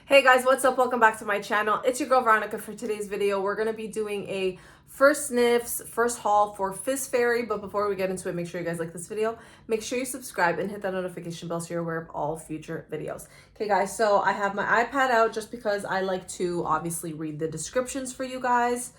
Hey guys, what's up? Welcome back to my channel. It's your girl Veronica. For today's video, we're going to be doing a first sniffs, first haul for Fizz Fairy. But before we get into it, make sure you guys like this video. Make sure you subscribe and hit that notification bell so you're aware of all future videos. Okay guys, so I have my iPad out just because I like to obviously read the descriptions for you guys.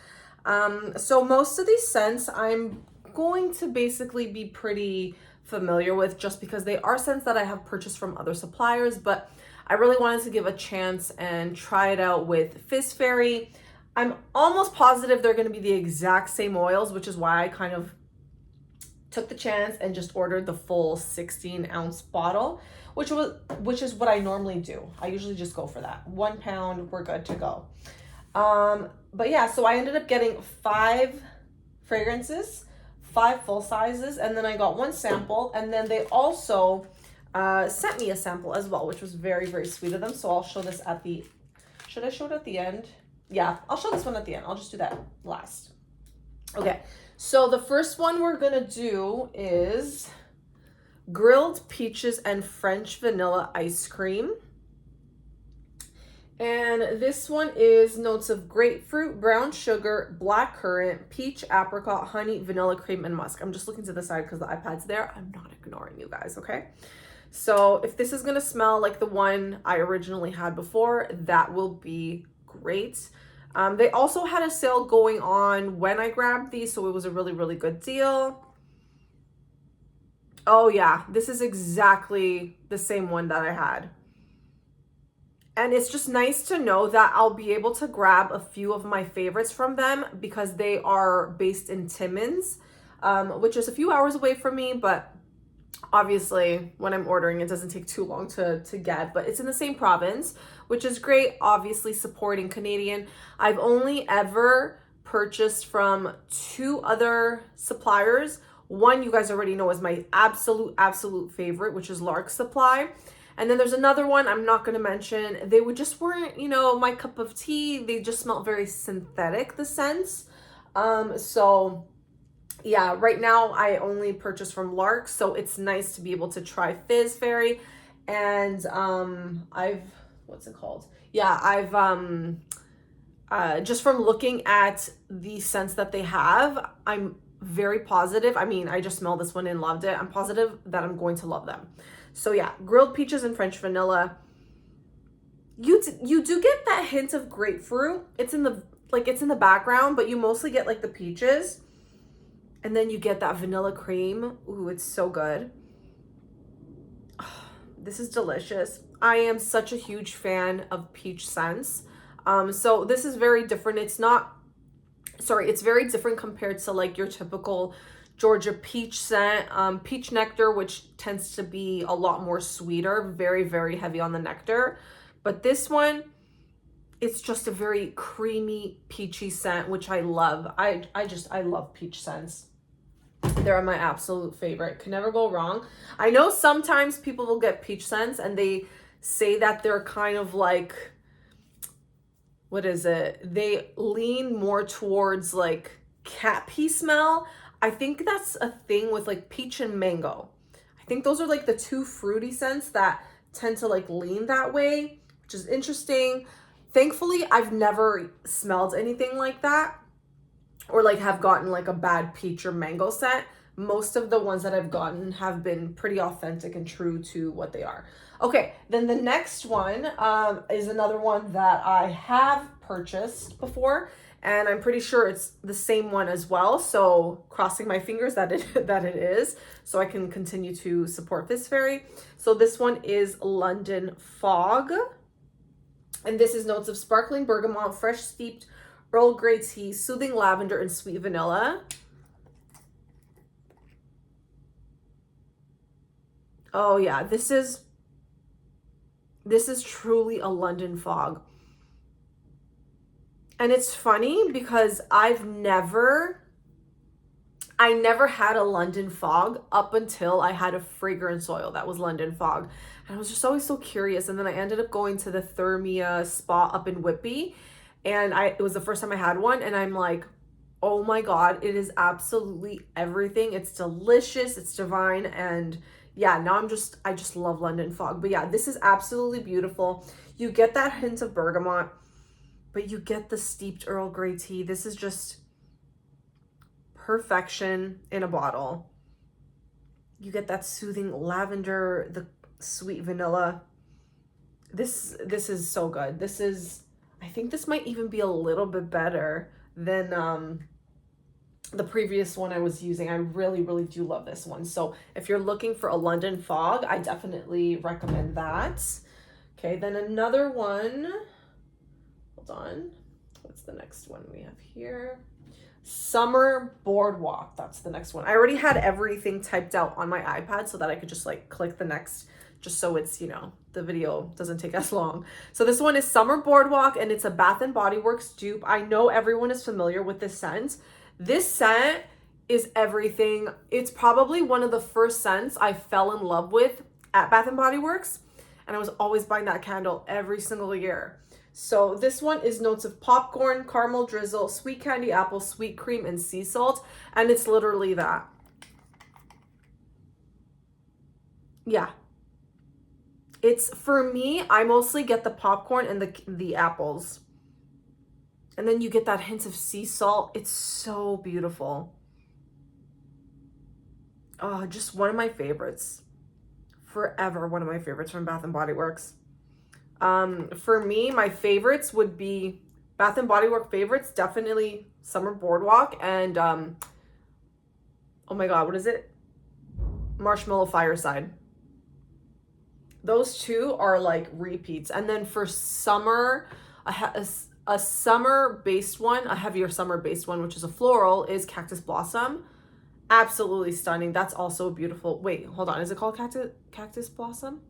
So most of these scents I'm going to basically be pretty familiar with just because they are scents that I have purchased from other suppliers, but I really wanted to give a chance and try it out with Fizz Fairy. I'm almost positive they're going to be the exact same oils, which is why I kind of took the chance and just ordered the full 16-ounce bottle, which is what I normally do. I usually just go for that. 1 pound, we're good to go. But yeah, so I ended up getting 5 fragrances, 5 full sizes, and then I got 1 sample, and then they also sent me a sample as well, which was very, very sweet of them. So I'll show this at the, should I show it at the end? Yeah, I'll show this one at the end. I'll just do that last. Okay, so the first one we're gonna do is grilled peaches and French vanilla ice cream. And this one is notes of grapefruit, brown sugar, black currant, peach, apricot, honey, vanilla cream, and musk. I'm just looking to the side because the iPad's there. I'm not ignoring you guys, okay? So if this is gonna smell like the one I originally had before, that will be great. They also had a sale going on when I grabbed these, so it was a really, really good deal. Oh yeah, this is exactly the same one that I had. And it's just nice to know that I'll be able to grab a few of my favorites from them because they are based in Timmins, which is a few hours away from me, but obviously when I'm ordering, it doesn't take too long to get, but it's in the same province, which is great. Obviously supporting Canadian. I've only ever purchased from 2 other suppliers. One you guys already know is my absolute favorite, which is Lark Supply. And then there's another one I'm not going to mention. They just weren't, my cup of tea. They just smelled very synthetic, the scents. So yeah, right now I only purchase from Lark, so it's nice to be able to try Fizz Fairy. And what's it called? Yeah, just from looking at the scents that they have, I'm very positive. I mean, I just smelled this one and loved it. I'm positive that I'm going to love them. So yeah, grilled peaches and French vanilla. You do get that hint of grapefruit. It's in the background, but you mostly get like the peaches. And then you get that vanilla cream. Ooh, it's so good. Oh, this is delicious. I am such a huge fan of peach scents. So this is very different. It's very different compared to like your typical Georgia peach scent. Peach nectar, which tends to be a lot more sweeter, very, very heavy on the nectar. But this one, it's just a very creamy, peachy scent, which I love. I love peach scents. They're my absolute favorite. Can never go wrong. I know sometimes people will get peach scents and they say that they're kind of like, what is it? They lean more towards like cat pee smell. I think that's a thing with like peach and mango. I think those are like the 2 fruity scents that tend to like lean that way, which is interesting. Thankfully, I've never smelled anything like that or like have gotten like a bad peach or mango scent. Most of the ones that I've gotten have been pretty authentic and true to what they are. Okay, then the next one is another one that I have purchased before, and I'm pretty sure it's the same one as well. So crossing my fingers that it is, so I can continue to support Fizz Fairy. So this one is London Fog, and this is notes of sparkling bergamot, fresh steeped Earl Grey tea, soothing lavender, and sweet vanilla. Oh yeah, this is truly a London Fog. And it's funny because I never had a London Fog up until I had a fragrance oil that was London Fog. And I was just always so curious. And then I ended up going to the Thermia spa up in Whitby. And it was the first time I had one, and I'm like, oh my God, it is absolutely everything. It's delicious, it's divine, and yeah, now I just love London Fog. But yeah, this is absolutely beautiful. You get that hint of bergamot, but you get the steeped Earl Grey tea. This is just perfection in a bottle. You get that soothing lavender, the sweet vanilla. This is so good. This is, I think this might even be a little bit better than the previous one I was using. I really, really do love this one. So if you're looking for a London Fog, I definitely recommend that. Okay, then another one, hold on. What's the next one we have here? Summer Boardwalk. That's the next one. I already had everything typed out on my iPad so that I could just like click the next, just so it's, you know, the video doesn't take as long. So this one is Summer Boardwalk, and it's a Bath and Body Works dupe. I know everyone is familiar with this scent. This scent is everything. It's probably one of the first scents I fell in love with at Bath and Body Works, and I was always buying that candle every single year. So this one is notes of popcorn, caramel drizzle, sweet candy apple, sweet cream, and sea salt, and it's literally that. Yeah. It's, for me, I mostly get the popcorn and the apples. And then you get that hint of sea salt. It's so beautiful. Oh, just one of my favorites. Forever one of my favorites from Bath & Body Works. For me, my favorites would be Bath & Body Works favorites, definitely Summer Boardwalk and, oh my God, what is it? Marshmallow Fireside. Those two are like repeats. And then for summer, a summer-based one, a heavier summer-based one, which is a floral, is Cactus Blossom. Absolutely stunning. That's also beautiful. Wait, hold on. Is it called Cactus Blossom?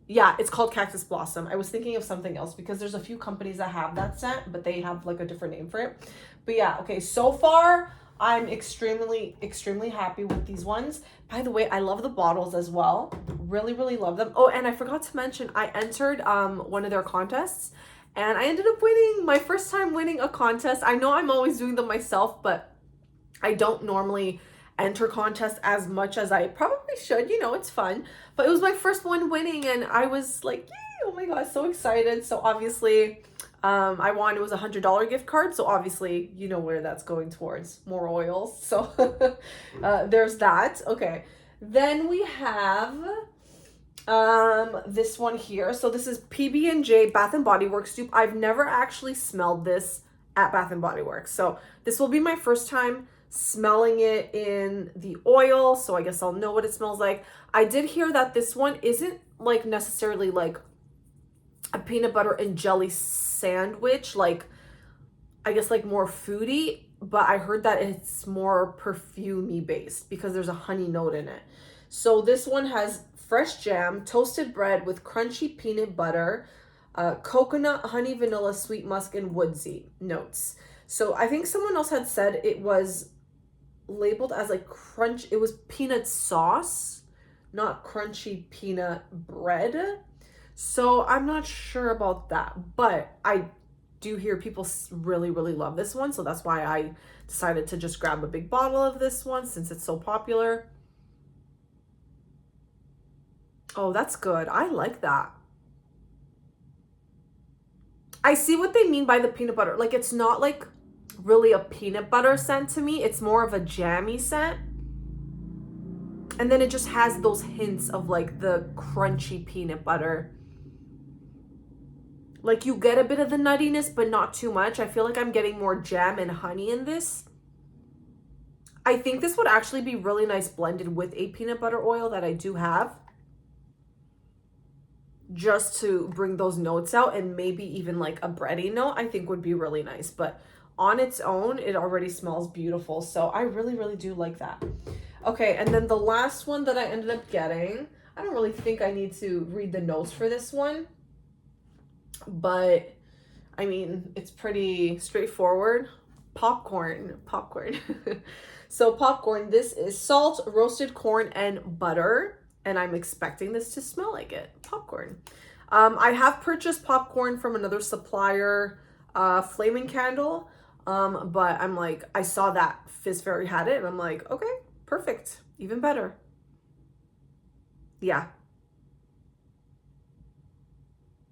Yeah, it's called Cactus Blossom. I was thinking of something else because there's a few companies that have that scent, but they have like a different name for it. But yeah, okay, so far I'm extremely, extremely happy with these ones. By the way, I love the bottles as well. Really, really love them. Oh, and I forgot to mention, I entered one of their contests and I ended up winning. My first time winning a contest. I know I'm always doing them myself, but I don't normally enter contests as much as I probably should. You know, it's fun. But it was my first one winning and I was like, yay, oh my God, so excited. So obviously, I won. It was $100 gift card. So obviously, you know where that's going towards. More oils. So there's that. Okay. Then we have this one here. So this is PB&J Bath and Body Works dupe. I've never actually smelled this at Bath and Body Works. So this will be my first time smelling it in the oil. So I guess I'll know what it smells like. I did hear that this one isn't like necessarily like a peanut butter and jelly sandwich, like I guess like more foodie, but I heard that it's more perfumey based because there's a honey note in it. So this one has fresh jam, toasted bread with crunchy peanut butter, coconut, honey, vanilla, sweet musk, and woodsy notes. So I think someone else had said it was labeled as like crunch. It was peanut sauce, not crunchy peanut bread. So I'm not sure about that, but I do hear people really, really love this one. So that's why I decided to just grab a big bottle of this one since it's so popular. Oh, that's good. I like that. I see what they mean by the peanut butter. Like, it's not like really a peanut butter scent to me. It's more of a jammy scent. And then it just has those hints of like the crunchy peanut butter. Like you get a bit of the nuttiness, but not too much. I feel like I'm getting more jam and honey in this. I think this would actually be really nice blended with a peanut butter oil that I do have, just to bring those notes out, and maybe even like a bready note I think would be really nice. But on its own, it already smells beautiful. So I really, really do like that. Okay, and then the last one that I ended up getting, I don't really think I need to read the notes for this one, but I mean, it's pretty straightforward. Popcorn. So popcorn, this is salt, roasted corn, and butter. And I'm expecting this to smell like it. Popcorn. I have purchased popcorn from another supplier, Flaming Candle. But I'm like, I saw that Fizz Fairy had it and I'm like, okay, perfect. even better. Yeah.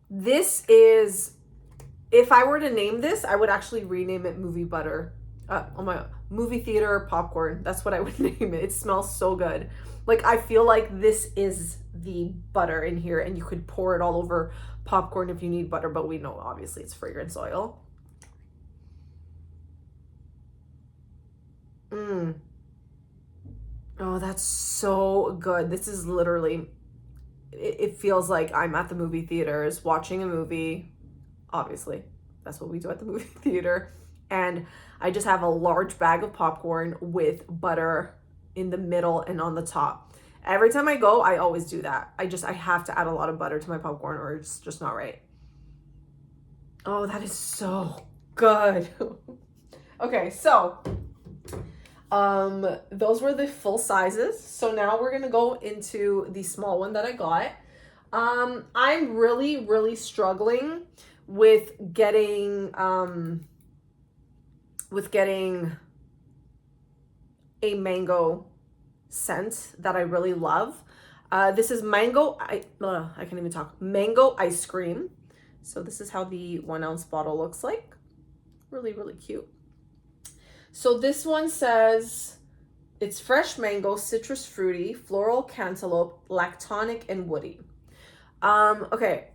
This is, if I were to name this, I would actually rename it movie butter. Oh my, movie theater popcorn. That's what I would name it. It smells so good. Like, I feel like this is the butter in here, and you could pour it all over popcorn if you need butter, but we know obviously it's fragrance oil. Oh, that's so good. This is literally, it feels like I'm at the movie theaters watching a movie. Obviously, that's what we do at the movie theater. And I just have a large bag of popcorn with butter in the middle and on the top. Every time I go, I always do that. I have to add a lot of butter to my popcorn or it's just not right. Oh, that is so good. Okay, so those were the full sizes. So now we're gonna go into the small one that I got. I'm really struggling with getting a mango scent that I really love. This is I can't even talk. Mango ice cream. So this is how the 1 ounce bottle looks like. Really cute. So this one says it's fresh mango, citrus fruity, floral cantaloupe, lactonic, and woody. Okay.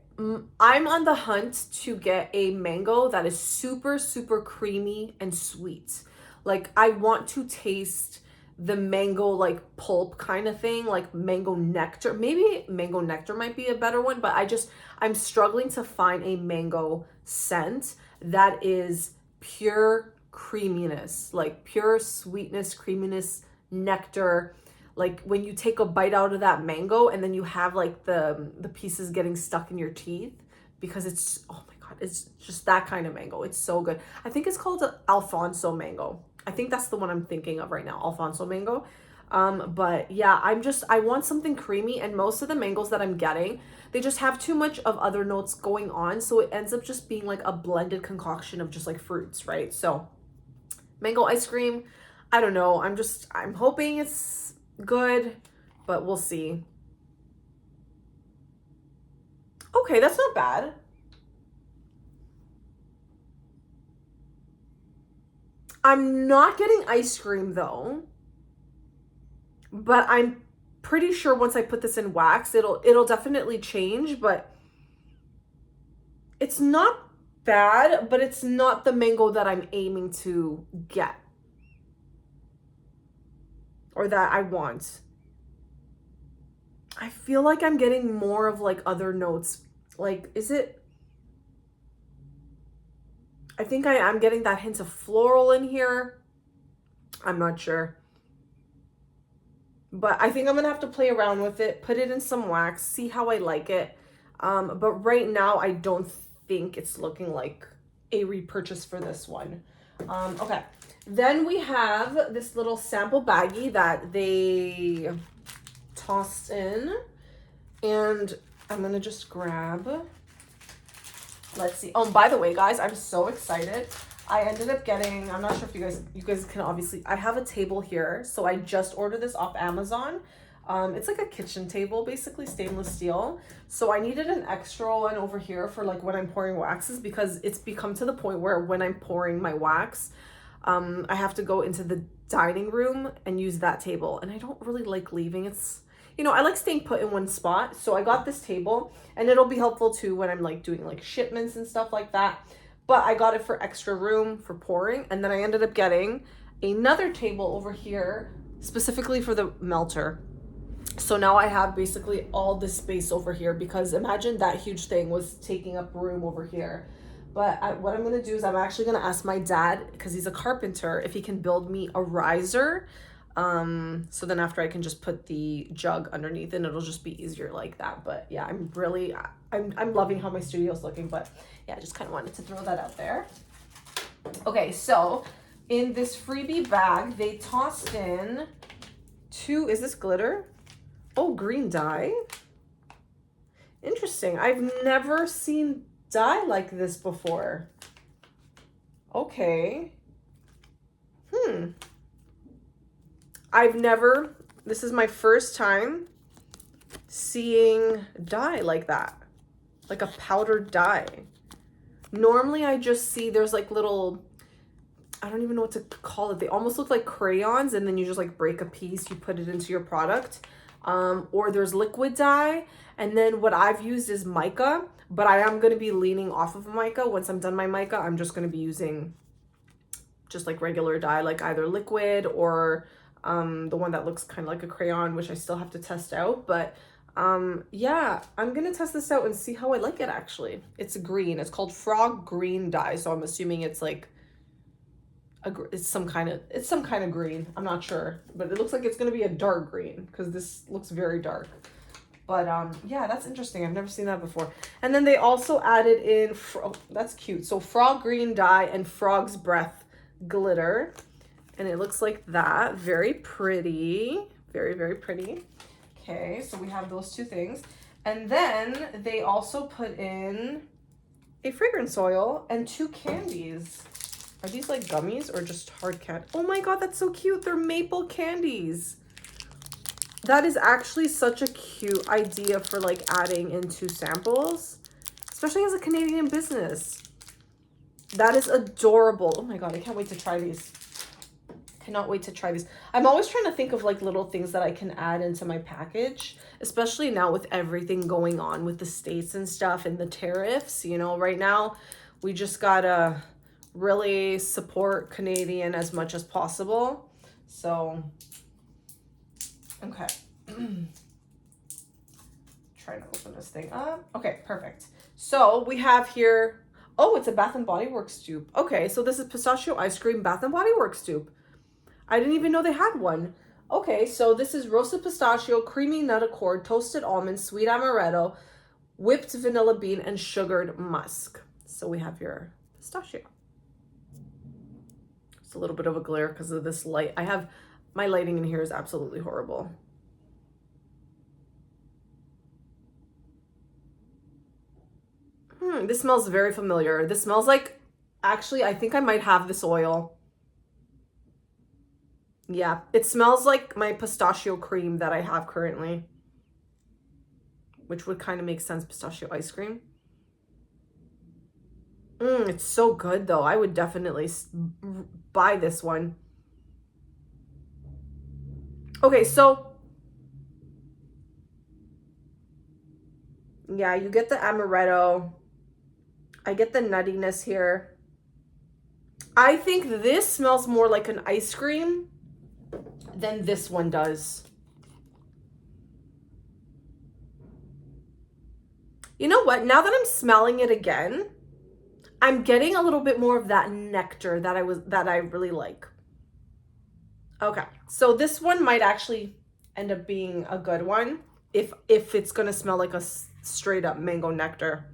I'm on the hunt to get a mango that is super creamy and sweet. Like, I want to taste the mango like pulp kind of thing, like mango nectar. Maybe mango nectar might be a better one, but I'm struggling to find a mango scent that is pure creaminess, like pure sweetness, creaminess, nectar. Like when you take a bite out of that mango and then you have like the pieces getting stuck in your teeth because it's, oh my God, it's just that kind of mango. It's so good. I think it's called Alfonso mango. I think that's the one I'm thinking of right now, Alfonso mango. But yeah, I want something creamy, and most of the mangoes that I'm getting, they just have too much of other notes going on. So it ends up just being like a blended concoction of just like fruits, right? So mango ice cream, I don't know. I'm hoping it's good, but we'll see. Okay, that's not bad. I'm not getting ice cream though, but I'm pretty sure once I put this in wax, it'll definitely change, but it's not bad, but it's not the mango that I'm aiming to get or that I want. I feel like I'm getting more of like other notes. Like, is it? I think I am getting that hint of floral in here. I'm not sure. But I think I'm gonna have to play around with it, put it in some wax, see how I like it. But right now I don't think it's looking like a repurchase for this one. Okay. Then we have this little sample baggie that they tossed in. And I'm gonna just grab, let's see. Oh, by the way, guys, I'm so excited. I ended up getting, I'm not sure if you guys can obviously, I have a table here. So I just ordered this off Amazon. It's like a kitchen table, basically stainless steel. So I needed an extra one over here for like when I'm pouring waxes, because it's become to the point where when I'm pouring my wax, I have to go into the dining room and use that table. And I don't really like leaving. It's, you know, I like staying put in one spot. So I got this table, and it'll be helpful too when I'm like doing like shipments and stuff like that. But I got it for extra room for pouring. And then I ended up getting another table over here specifically for the melter. So now I have basically all this space over here, because imagine that huge thing was taking up room over here. But what I'm going to do is I'm actually going to ask my dad, because he's a carpenter, if he can build me a riser. So then after I can just put the jug underneath and it'll just be easier like that. But yeah, I'm loving how my studio's looking, but yeah, I just kind of wanted to throw that out there. Okay, so in this freebie bag, they tossed in is this glitter? Oh, green dye. Interesting. I've never seen dye like this before. Okay. I've never This is my first time seeing dye like that, like a powdered dye. Normally I just see there's like little, I don't even know what to call it. They almost look like crayons, and then you just like break a piece, you put it into your product. Or there's liquid dye. And then what I've used is mica, but I am going to be leaning off of mica. Once I'm done my mica, I'm just going to be using just like regular dye, like either liquid or the one that looks kind of like a crayon, which I still have to test out. But yeah, I'm going to test this out and see how I like it actually. It's green. It's called frog green dye. So I'm assuming it's like it's some kind of green. I'm not sure, but it looks like it's going to be a dark green because this looks very dark. But yeah, that's interesting. I've never seen that before. And then they also added in that's cute. So frog green dye and frog's breath glitter, and it looks like that. Very pretty. Very, very pretty. Okay, so we have those two things. And then they also put in a fragrance oil and 2 candies. Are these like gummies or just hard candy? Oh my god, that's so cute. They're maple candies. That is actually such a cute idea for like adding into samples, especially as a Canadian business. That is adorable. Oh my god, I can't wait to try these. Cannot wait to try these. I'm always trying to think of like little things that I can add into my package, especially now with everything going on with the states and stuff and the tariffs. You know, right now we just gotta really support Canadian as much as possible. So, okay. Trying to open this thing up. Okay, perfect. So we have here, oh, it's a Bath and Body Works dupe. Okay, so this is pistachio ice cream Bath and Body Works dupe. I didn't even know they had one. Okay, so this is roasted pistachio, creamy nut accord, toasted almond, sweet amaretto, whipped vanilla bean, and sugared musk. So we have your pistachio. It's a little bit of a glare because of this light. My lighting in here is absolutely horrible. This smells very familiar. This smells like, actually, I think I might have this oil. Yeah, it smells like my pistachio cream that I have currently, which would kind of make sense, pistachio ice cream. It's so good though. I would definitely buy this one. Okay, so yeah, you get the amaretto. I get the nuttiness here. I think this smells more like an ice cream than this one does. You know what? Now that I'm smelling it again, I'm getting a little bit more of that nectar that I really like. Okay, so this one might actually end up being a good one if it's gonna smell like a straight up mango nectar.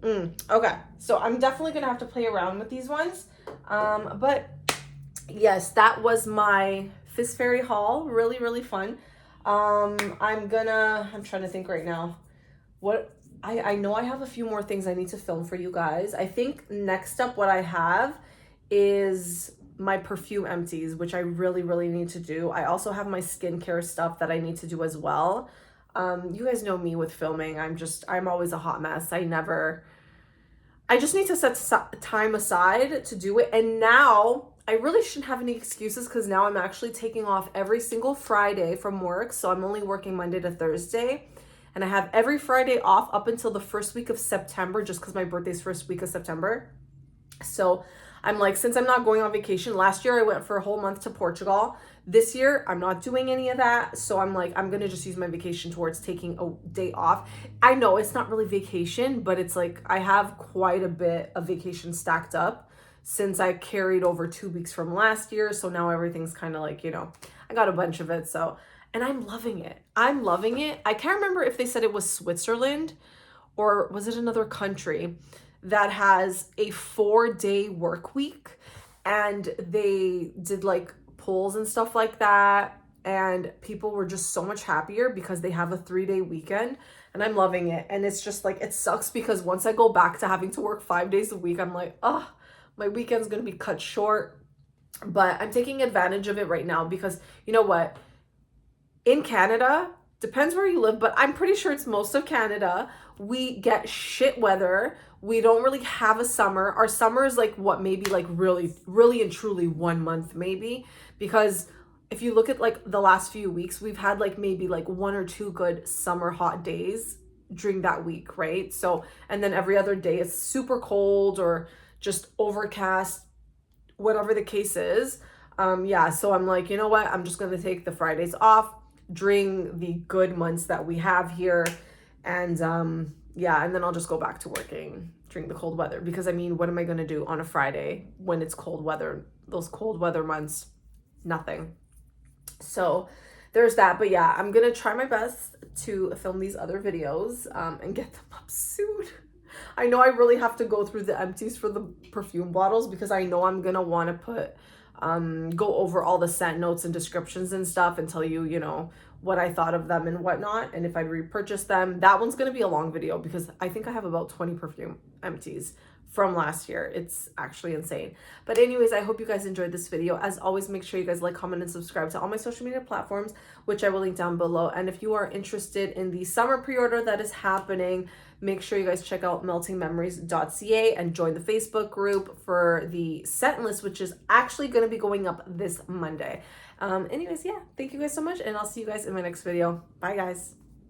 Okay, so I'm definitely gonna have to play around with these ones. But yes, that was my Fizz Fairy haul. Really, really fun. I'm trying to think right now. I know I have a few more things I need to film for you guys. I think next up what I have is my perfume empties, which I really, really need to do. I also have my skincare stuff that I need to do as well. You guys know me with filming. I'm always a hot mess. I just need to set time aside to do it. And now I really shouldn't have any excuses because now I'm actually taking off every single Friday from work. So I'm only working Monday to Thursday. And I have every Friday off up until the first week of September, just because my birthday's first week of September. So I'm like, since I'm not going on vacation, last year I went for a whole month to Portugal. This year, I'm not doing any of that. So I'm like, I'm going to just use my vacation towards taking a day off. I know it's not really vacation, but it's like I have quite a bit of vacation stacked up since I carried over 2 weeks from last year. So now everything's kind of like, you know, I got a bunch of it. So, and I'm loving it. I'm loving it. I can't remember if they said it was Switzerland or was it another country that has a 4-day work week, and they did like polls and stuff like that, and people were just so much happier because they have a 3-day weekend, and I'm loving it. And it's just like, it sucks because once I go back to having to work 5 days a week, I'm like, oh, my weekend's gonna be cut short. but I'm taking advantage of it right now because you know what? In Canada, depends where you live, but I'm pretty sure it's most of Canada. We get shit weather. We don't really have a summer. Our summer is like what, maybe like really, really and truly 1 month, maybe. Because if you look at like the last few weeks, we've had like maybe like 1 or 2 good summer hot days during that week, right? So, and then every other day it's super cold or just overcast, whatever the case is. Yeah, so I'm like, you know what? I'm just gonna take the Fridays off during the good months that we have here. And yeah, and then I'll just go back to working during the cold weather. Because I mean, what am I gonna do on a Friday when it's cold weather? Those cold weather months, nothing. So there's that. But yeah, I'm gonna try my best to film these other videos and get them up soon. I know I really have to go through the empties for the perfume bottles because I know I'm gonna want to put go over all the scent notes and descriptions and stuff and tell you, you know, what I thought of them and whatnot, and if I repurchase them. That one's gonna be a long video because I think I have about 20 perfume empties from last year. It's actually insane. But anyways, I hope you guys enjoyed this video. As always, make sure you guys like, comment, and subscribe to all my social media platforms, which I will link down below. And if you are interested in the summer pre-order that is happening, make sure you guys check out meltingmemories.ca and join the Facebook group for the scent list, which is actually going to be going up this Monday. Anyways, yeah, thank you guys so much, and I'll see you guys in my next video. Bye, guys.